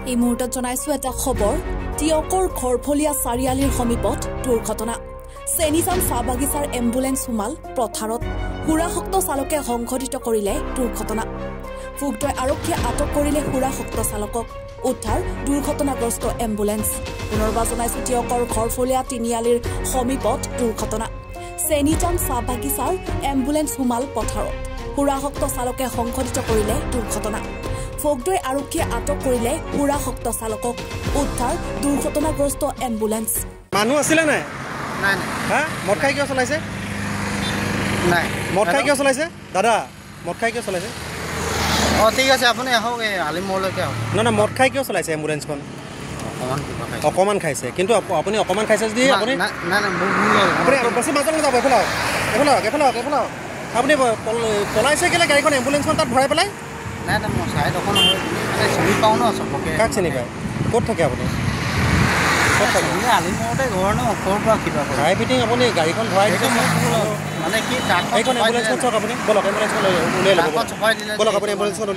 এই মুহূৰ্তত জনাইছো এটা খবৰ টিয়কৰ ঘৰফলীয়া চাৰিআলিৰ সমীপত দুৰ্ঘটনা চেনিজান চাহ বাগিচাৰ এম্বুলেন্স সোমাল পথাৰত হুৰাশক্ত চালকে সংঘটিত কৰিলে দুৰ্ঘটনা ফুগদৈ আৰক্ষীয়ে আটক কৰিলে হুৰাশক্ত চালকক উদ্ধাৰ দুৰ্ঘটনাগ্ৰস্ত এম্বুলেন্স পুনৰবাৰ জনাইছো টিয়কৰ ঘৰফলীয়া তিনিআলিৰ সমীপত দুৰ্ঘটনা চেনিজান চাহ বাগিচাৰ এম্বুলেন্স সোমাল পথাৰত হুৰাশক্ত চালকে সংঘটিত কৰিলে দুৰ্ঘটনা ফুগদৈ আৰক্ষীয়ে আটক কৰিলে হুৰাশক্ত চালকক উদ্ধাৰ দুৰ্ঘটনাগ্ৰস্ত এম্বুলেন্স মানুহ আছিল নাই নাই হা মদ খাই কিয় চলাইছে নাই মদ খাই কিয় চলাইছে দাদা মদ খাই কিয় চলাইছে ঠিক আছে আপুনি আহক এই আলিমলৈকে আহক না মদ খাই কিয় চলাইছে এম্বুলেন্সখন অকমান খাইছে কিন্তু আপুনি অকমান খাইছে যদি আপুনি আপুনি বেছি মাজত নাযাব এইফালে আপুনি পলাইছে কেলে গাড়ীখন এম্বুলেন্সখন তাত ভৰাই পেলাই নাই নাই মই চাইড অকণ চিনি পাওঁ ন চবকে কাক চিনি পায় ক'ত থাকে আপুনি ক'ত থাকে আলিমতে ঘৰ ন ওপৰৰ পৰা কিবা হাই ফিটিং আপুনি গাড়ীখন ভৰাই দিছে মানে কি এইখন এম্বুলেন্সখন চাওক আপুনি বলক এম্বুলেন্সখন উলিয়াই ল'ব বলক আপুনি এম্বুলেন্সখন